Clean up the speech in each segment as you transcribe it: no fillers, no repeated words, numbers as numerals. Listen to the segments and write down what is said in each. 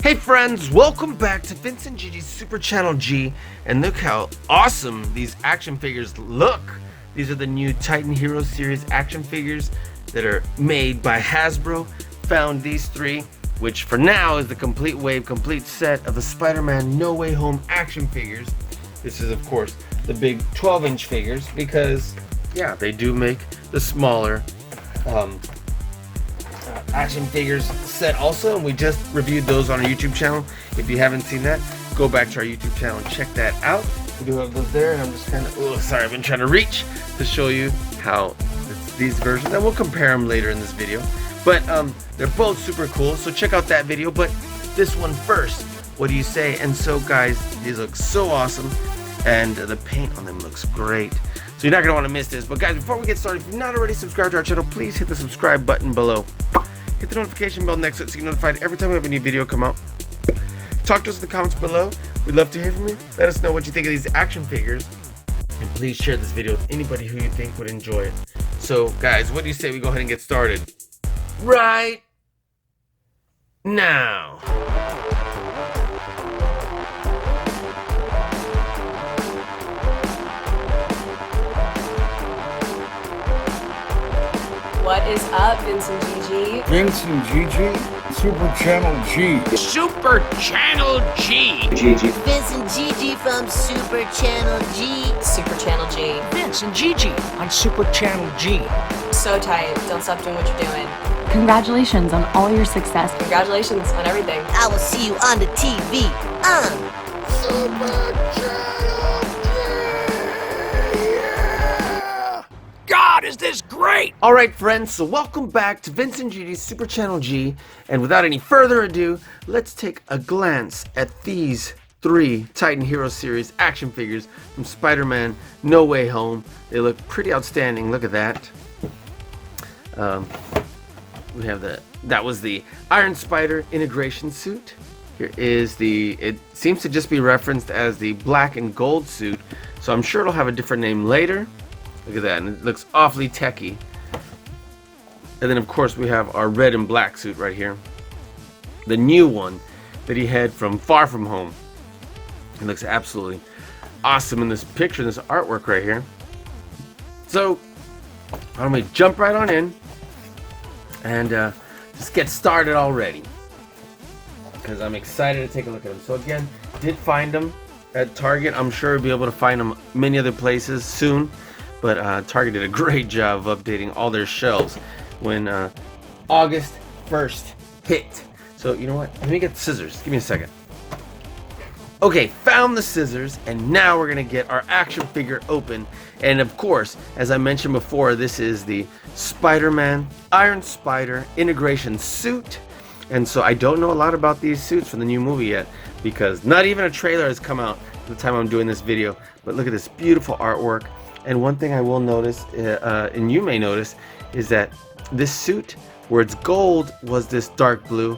Hey friends, welcome back to Vincent Gigi's Super Channel G, and look how awesome these action figures look. These are the new Titan Hero Series action figures that are made by Hasbro. Found these three, which for now is the complete wave, complete set of the Spider-Man No Way Home action figures. This is of course the big 12-inch figures because, yeah, they do make the smaller action figures set also, and we just reviewed those on our YouTube channel. If you haven't seen that, go back to our YouTube channel and check that out. We do have those there, and I'm just kind of, sorry, I've been trying to reach to show you how it's these versions, and we'll compare them later in this video. But they're both super cool, so check out that video. But this one first, what do you say? And so guys, these look so awesome, and the paint on them looks great. So you're not going to want to miss this. But guys, before we get started, if you're not already subscribed to our channel, please hit the subscribe button below. Hit the notification bell next to it so you're notified every time we have a new video come out. Talk to us in the comments below. We'd love to hear from you. Let us know what you think of these action figures. And please share this video with anybody who you think would enjoy it. So guys, what do you say we go ahead and get started right now? What is up, Vincent Gigi? Vincent Gigi, Super Channel G. Super Channel G. Gigi. Vincent Gigi from Super Channel G. Super Channel G. Vincent Gigi on Super Channel G. So tight. Don't stop doing what you're doing. Congratulations on all your success. Congratulations on everything. I will see you on the TV on Super Channel G. God, is this great! Alright friends, so welcome back to Vincent Gigi's Super Channel G, and without any further ado, let's take a glance at these three Titan Hero Series action figures from Spider-Man No Way Home. They look pretty outstanding, look at that. We have that was the Iron Spider integration suit. Here is it seems to just be referenced as the black and gold suit, so I'm sure it'll have a different name later. Look at that, and it looks awfully techy. And then of course we have our red and black suit right here. The new one that he had from Far From Home. It looks absolutely awesome in this picture, this artwork right here. So, why don't we jump right on in and just get started already. Because I'm excited to take a look at them. So again, did find them at Target. I'm sure we'll be able to find them many other places soon. But Target did a great job of updating all their shelves when August 1st hit. So you know what? Let me get the scissors. Give me a second. Okay, found the scissors, and now we're gonna get our action figure open. And of course, as I mentioned before, this is the Spider-Man Iron Spider integration suit. And so I don't know a lot about these suits from the new movie yet, because not even a trailer has come out at the time I'm doing this video. But look at this beautiful artwork. And one thing I will notice, and you may notice, is that this suit, where it's gold, was this dark blue,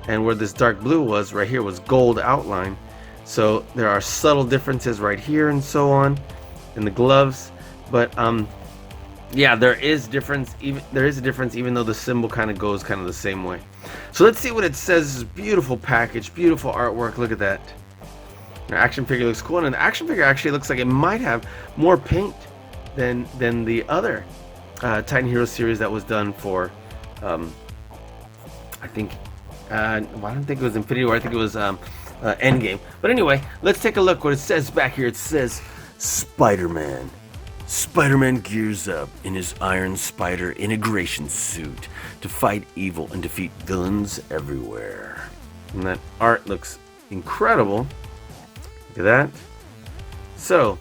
and where this dark blue was right here was gold outline. So there are subtle differences right here and so on in the gloves. But yeah, there is a difference even though the symbol kind of goes kind of the same way. So let's see what it says. This is a beautiful package, beautiful artwork. Look at that. The action figure looks cool, and the action figure actually looks like it might have more paint than the other Titan Hero series that was done for I think I don't think it was Infinity War, I think it was Endgame. But anyway, let's take a look what it says back here. It says Spider-Man gears up in his Iron Spider integration suit to fight evil and defeat villains everywhere. And that art looks incredible. Look at that. So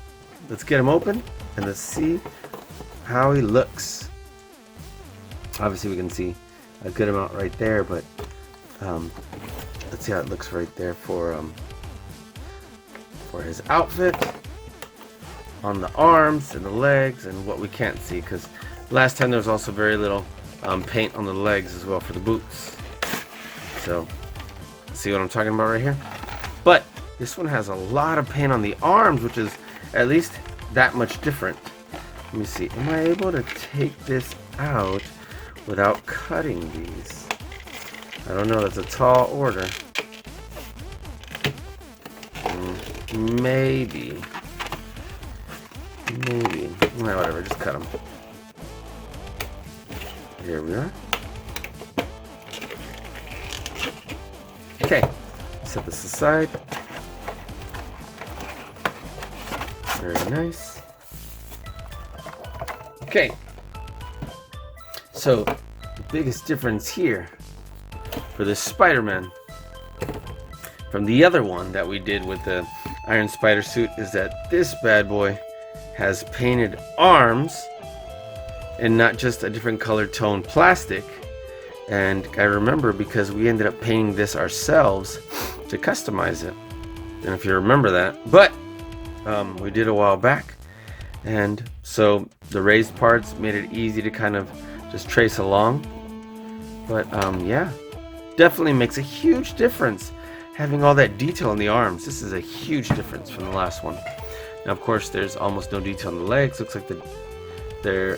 let's get him open and let's see how he looks. Obviously we can see a good amount right there, but let's see how it looks right there for his outfit, on the arms and the legs, and what we can't see, because last time there was also very little paint on the legs as well for the boots. So see what I'm talking about right here? But this one has a lot of paint on the arms, which is at least that much different. Let me see, am I able to take this out without cutting these? I don't know, that's a tall order. maybe. Well, whatever, just cut them. Here we are. Okay, set this aside. Very nice. Okay, so the biggest difference here for this Spider-Man from the other one that we did with the Iron Spider suit is that this bad boy has painted arms and not just a different color tone plastic. And I remember because we ended up painting this ourselves to customize it. And if you remember that, but we did a while back, and so the raised parts made it easy to kind of just trace along. But yeah, definitely makes a huge difference having all that detail in the arms. This is a huge difference from the last one. Now, of course, there's almost no detail on the legs. Looks like there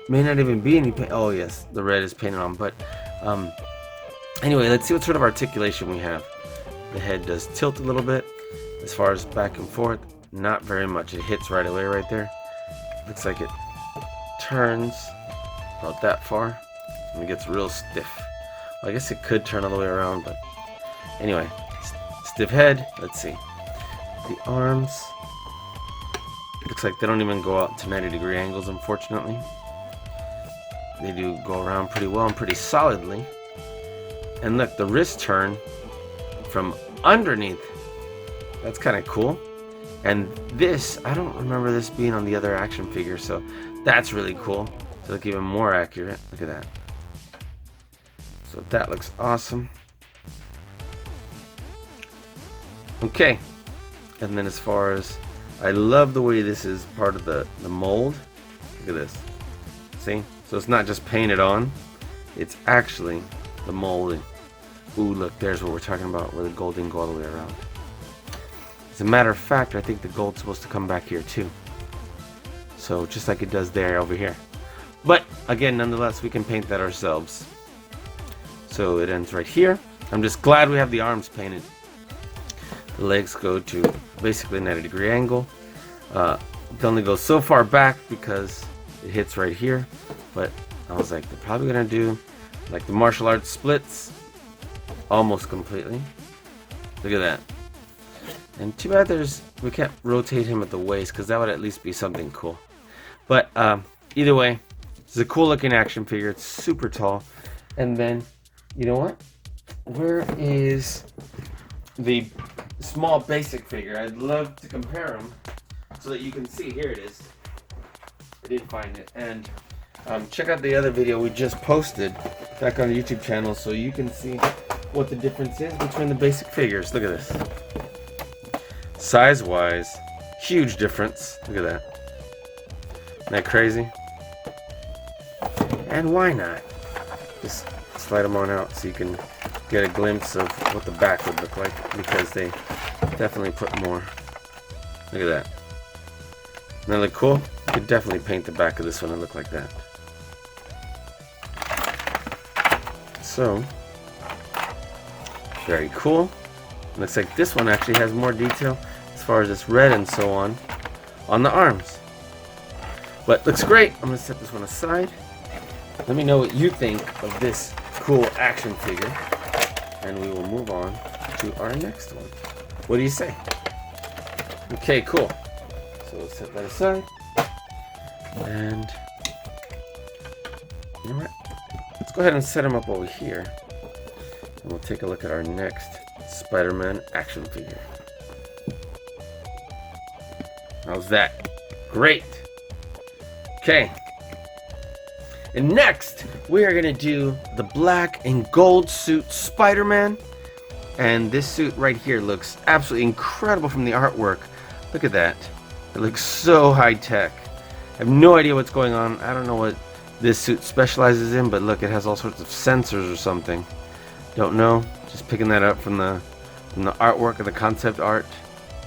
may not even be any paint. Oh yes, the red is painted on. But anyway, let's see what sort of articulation we have. The head does tilt a little bit. As far as back and forth, not very much. It hits right away right there. Looks like it turns about that far and it gets real stiff. Well, I guess it could turn all the way around, but anyway, stiff head. Let's see. The arms. Looks like they don't even go out to 90-degree angles, unfortunately. They do go around pretty well and pretty solidly. And look, the wrist turn from underneath. That's kind of cool. And this, I don't remember this being on the other action figure, so that's really cool to look even more accurate. Look at that. So that looks awesome. Okay. And then as far as, I love the way this is part of the mold. Look at this. See? So it's not just painted on, it's actually the mold. Ooh, look, there's what we're talking about, where the gold didn't go all the way around. As a matter of fact, I think the gold's supposed to come back here too. So just like it does there over here. But again, nonetheless, we can paint that ourselves. So it ends right here. I'm just glad we have the arms painted. The legs go to basically a 90-degree angle. It only goes so far back because it hits right here. But I was like, they're probably gonna do like the martial arts splits almost completely. Look at that. And too bad we can't rotate him at the waist, because that would at least be something cool. But either way, it's a cool looking action figure. It's super tall. And then, you know what? Where is the small basic figure? I'd love to compare them so that you can see. Here it is. I did find it. And check out the other video we just posted back on the YouTube channel so you can see what the difference is between the basic figures. Look at this. Size wise, huge difference. Look at that. Isn't that crazy? And why not? Just slide them on out so you can get a glimpse of what the back would look like, because they definitely put more. Look at that. Doesn't that look cool? You could definitely paint the back of this one and look like that. So, very cool. Looks like this one actually has more detail as far as this red and so on the arms. But looks great. I'm going to set this one aside. Let me know what you think of this cool action figure, and we will move on to our next one. What do you say? Okay, cool. So let's set that aside. And you know what? Let's go ahead and set him up over here. And we'll take a look at our next Spider-Man action figure. How's that? Great. Okay. And next, we are going to do the black and gold suit Spider-Man. And this suit right here looks absolutely incredible from the artwork. Look at that. It looks so high-tech. I have no idea what's going on. I don't know what this suit specializes in, but look, it has all sorts of sensors or something. Don't know. Just picking that up from the artwork of the concept art.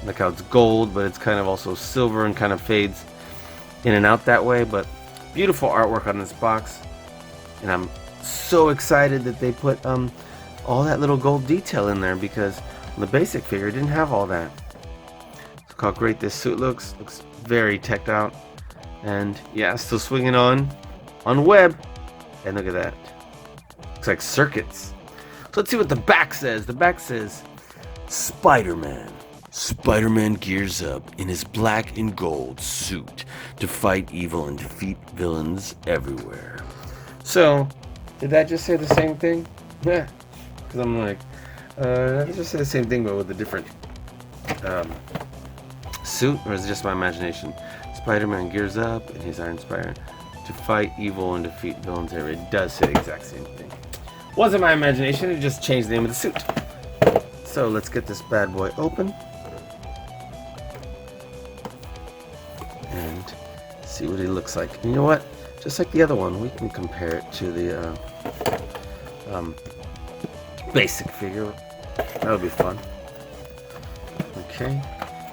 Look how it's gold, but it's kind of also silver and kind of fades in and out that way. But beautiful artwork on this box, and I'm so excited that they put all that little gold detail in there, because the basic figure didn't have all that. Look how great this suit looks. Looks very teched out. And yeah, still swinging on web. And look at that. Looks like circuits. So let's see what the back says. The back says, Spider-Man. Spider-Man gears up in his black and gold suit to fight evil and defeat villains everywhere. So, did that just say the same thing? Yeah. Because I'm like, did it just say the same thing but with a different suit? Or is it just my imagination? Spider-Man gears up in his Iron Spider to fight evil and defeat villains everywhere. It does say the exact same thing. Wasn't my imagination, it just changed the name of the suit. So let's get this bad boy open. And see what he looks like. And you know what? Just like the other one, we can compare it to the basic figure. That'll be fun. Okay,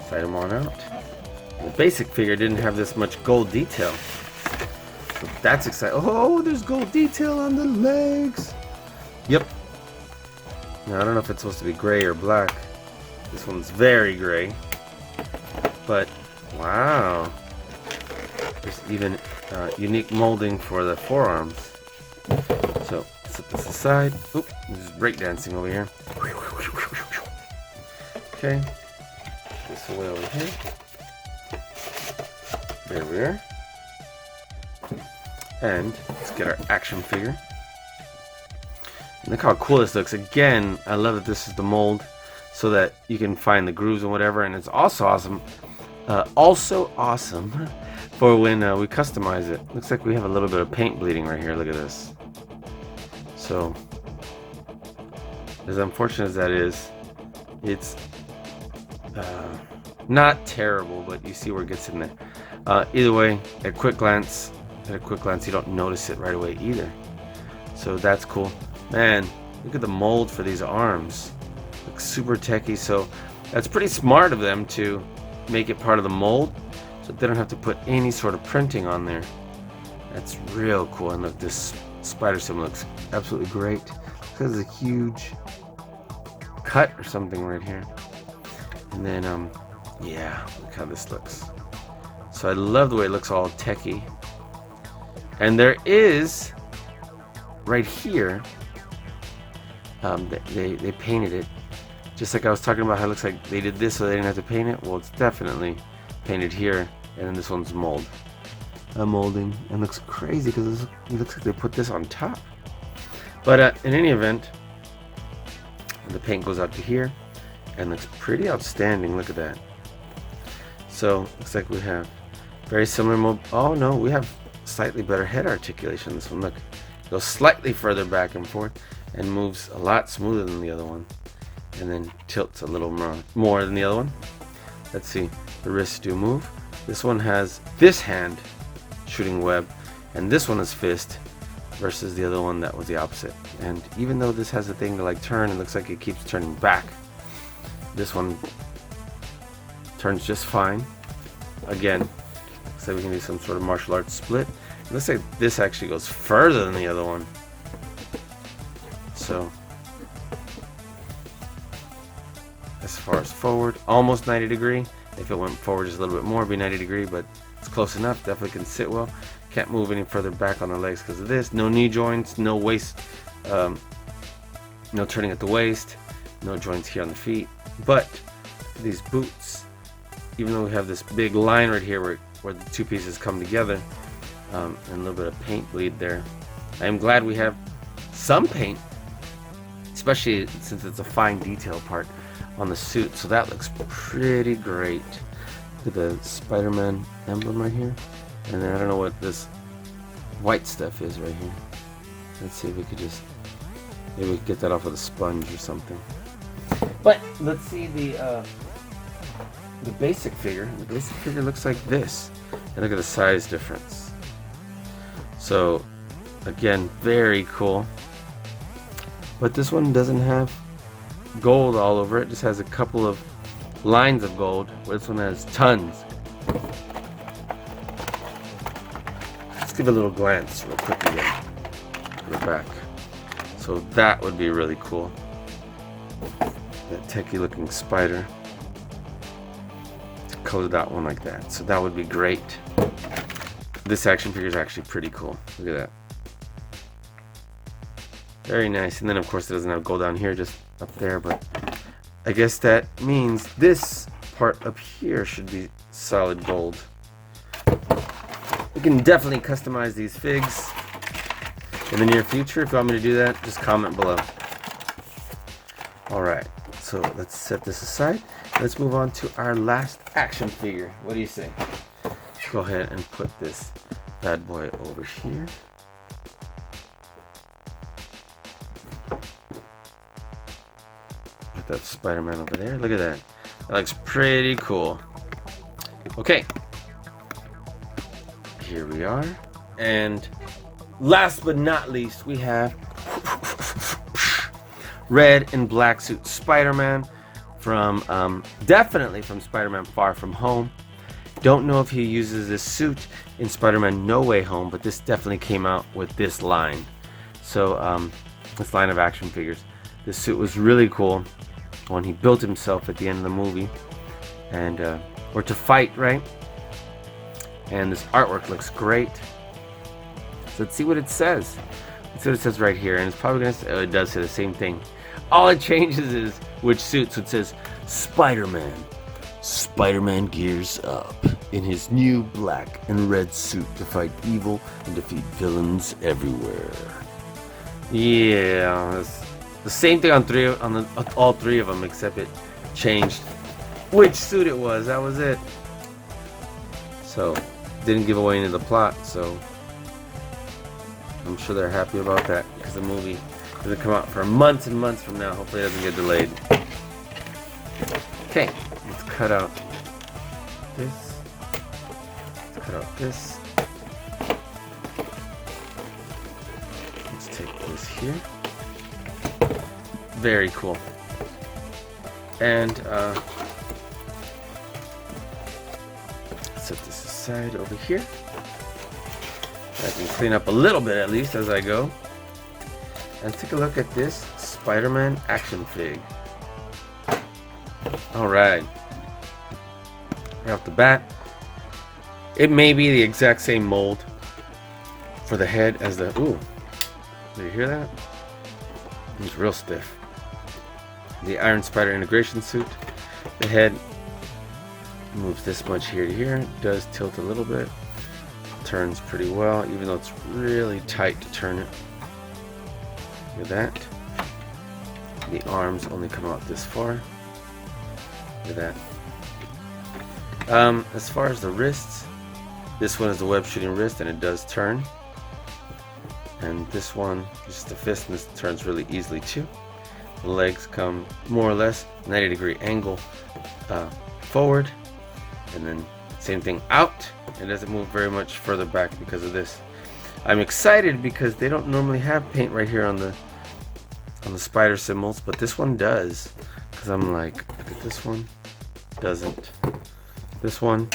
slide them on out. The basic figure didn't have this much gold detail. So that's exciting. Oh, there's gold detail on the legs. Yep. Now, I don't know if it's supposed to be gray or black. This one's very gray. But, wow. There's even unique molding for the forearms. So, set this aside. Oop, there's breakdancing over here. Okay. This away over here. There we are. And let's get our action figure. And look how cool this looks. Again, I love that this is the mold so that you can find the grooves and whatever. And it's also awesome. For when we customize it. Looks like we have a little bit of paint bleeding right here. Look at this. So, as unfortunate as that is, it's not terrible, but you see where it gets in there. Either way, at a quick glance, you don't notice it right away either. So that's cool. Man, look at the mold for these arms. Looks super techy. So that's pretty smart of them to make it part of the mold, so they don't have to put any sort of printing on there. That's real cool. And look, this spider symbol looks absolutely great. There's a huge cut or something right here. And then, yeah, look how this looks. So I love the way it looks all techy. And there is, right here, they painted it. Just like I was talking about how it looks like they did this so they didn't have to paint it. Well, it's definitely painted here. And then this one's molding. And looks crazy because it looks like they put this on top. But in any event, the paint goes out to here. And looks pretty outstanding. Look at that. So, looks like we have very similar oh no, we have slightly better head articulation. This one, look, goes slightly further back and forth and moves a lot smoother than the other one, and then tilts a little more than the other one. Let's see, the wrists do move. This one has this hand shooting web, and this one is fist, versus the other one that was the opposite. And even though this has a thing to like turn, it looks like it keeps turning back. This one turns just fine. Again, so we can do some sort of martial arts split. It looks like this actually goes further than the other one. So, as far as forward, almost 90 degree. If it went forward just a little bit more, it'd be 90 degree, but it's close enough. Definitely can sit well. Can't move any further back on the legs because of this. No knee joints, no waist, no turning at the waist, no joints here on the feet. But these boots, even though we have this big line right here where the two pieces come together, and a little bit of paint bleed there, I am glad we have some paint, especially since it's a fine detail part on the suit. So that looks pretty great. Look at the Spider-Man emblem right here, and then I don't know what this white stuff is right here. Let's see if we could just, maybe we could get that off with a sponge or something. But let's see the basic figure. The basic figure looks like this, and look at the size difference. So again, very cool. But this one doesn't have gold all over it. Just has a couple of lines of gold, where this one has tons. Let's give a little glance real quick again. Go back. So that would be really cool. That techie looking spider. color that one like that. So that would be great. This action figure is actually pretty cool. Look at that. Very nice. And then of course it doesn't have gold down here, just up there, but I guess that means this part up here should be solid gold. You can definitely customize these figs in the near future. If you want me to do that, just comment below. Alright, so let's set this aside. Let's move on to our last action figure. What do you say? Go ahead and put this bad boy over here. Put that Spider-Man over there. Look at that. That looks pretty cool. Okay. Here we are. And last but not least, we have red and black suit Spider-Man from definitely from Spider-Man Far From Home. Don't know if he uses this suit in Spider-Man No Way Home, but this definitely came out with this line. So this line of action figures. This suit was really cool when he built himself at the end of the movie, and or to fight, right? And this artwork looks great. So let's see what it says. Let's see what it says right here, and it's probably gonna say, oh, it does say the same thing. All it changes is which suit. So it says Spider-Man. Spider-Man gears up in his new black and red suit to fight evil and defeat villains everywhere. Yeah, it's the same thing on all three of them, except it changed which suit it was. That was it. So didn't give away any of the plot, so I'm sure they're happy about that, because the movie doesn't come out for months and months from now. Hopefully it doesn't get delayed. Okay, let's cut out this. Let's cut out this. Let's take this here. Very cool. And set this aside over here. I can clean up a little bit at least as I go. And take a look at this Spider-Man action fig. Alright. Right off the bat, it may be the exact same mold for the head as the... Ooh. Did you hear that? It's real stiff. The Iron Spider integration suit. The head moves this much here to here. It does tilt a little bit. Turns pretty well, even though it's really tight to turn it. Look at that. The arms only come out this far. Look at that. As far as the wrists, this one is the web shooting wrist, and it does turn. And this one is just a fist, and this turns really easily too. The legs come more or less 90-degree angle forward, and then same thing out. It doesn't move very much further back because of this. I'm excited because they don't normally have paint right here on the spider symbols, but this one does. Because I'm like, look at this one, doesn't. This one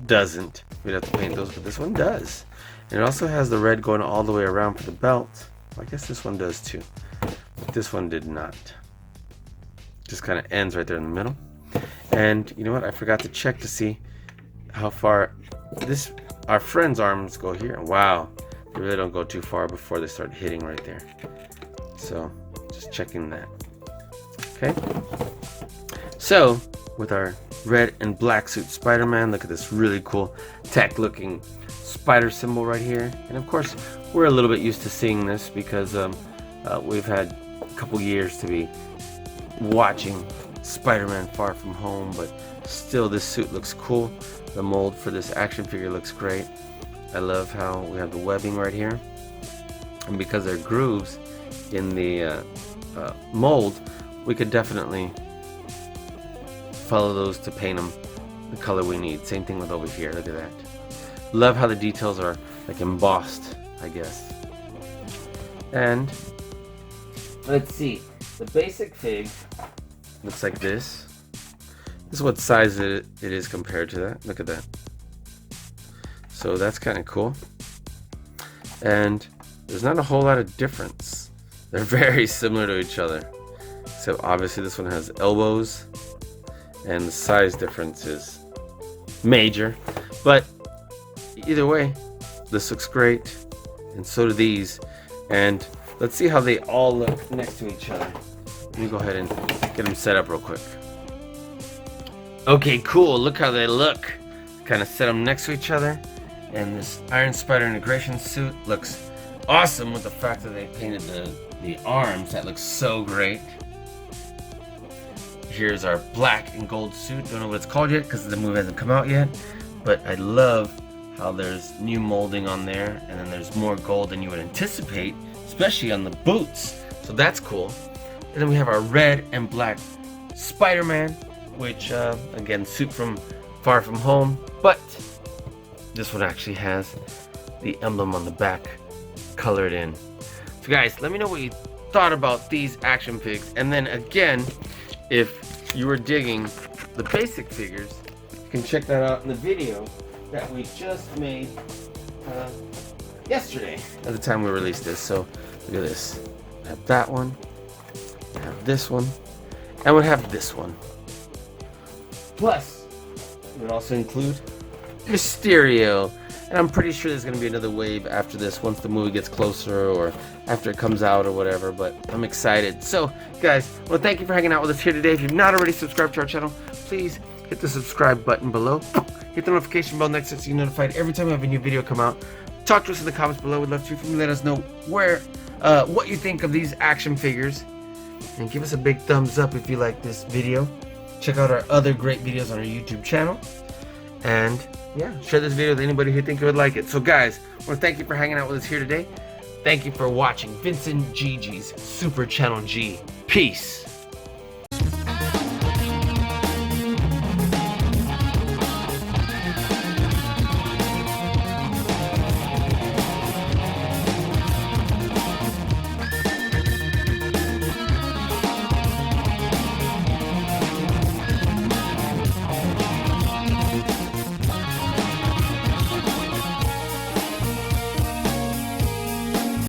doesn't. We'd have to paint those, but this one does. And it also has the red going all the way around for the belt. I guess this one does too. But this one did not. Just kind of ends right there in the middle. And you know what? I forgot to check to see how far our friend's arms go here. Wow, they really don't go too far before they start hitting right there. So just checking that. Okay. So with our red and black suit Spider-Man, look at this really cool tech looking spider symbol right here. And of course we're a little bit used to seeing this because we've had a couple years to be watching Spider-Man Far From Home, but still this suit looks cool. The mold for this action figure looks great. I love how we have the webbing right here, and because there are grooves in the mold, we could definitely follow those to paint them the color we need. Same thing with over here. Look at that. Love how the details are like embossed, I guess. And let's see, the basic fig looks like this. This is what size it is compared to that. Look at that. So that's kind of cool. And there's not a whole lot of difference. They're very similar to each other. So obviously this one has elbows, and the size difference is major. But either way, this looks great, and so do these. And let's see how they all look next to each other. Let me go ahead and get them set up real quick. Okay, cool. Look how they look. Kind of set them next to each other. And this Iron Spider integration suit looks awesome with the fact that they painted the arms. That looks so great. Here's our black and gold suit. Don't know what it's called yet because the movie hasn't come out yet. But I love how there's new molding on there. And then there's more gold than you would anticipate, especially on the boots. So that's cool. And then we have our red and black Spider-Man, which, again, suit from Far From Home. But this one actually has the emblem on the back colored in. So guys, let me know what you thought about these action figures. And then again, if you were digging the basic figures, you can check that out in the video that we just made yesterday at the time we released this. So look at this. I have that one. I have this one. And we have this one. Plus, it would also include Mysterio. And I'm pretty sure there's going to be another wave after this once the movie gets closer or after it comes out or whatever. But I'm excited. So, guys, I want to thank you for hanging out with us here today. If you've not already subscribed to our channel, please hit the subscribe button below. Hit the notification bell next to it so you're notified every time we have a new video come out. Talk to us in the comments below. We'd love to hear from you. Let us know what you think of these action figures. And give us a big thumbs up if you like this video. Check out our other great videos on our YouTube channel. And yeah, share this video with anybody who think would like it. So guys, I want to thank you for hanging out with us here today. Thank you for watching Vincent Gigi's Super Channel G. Peace.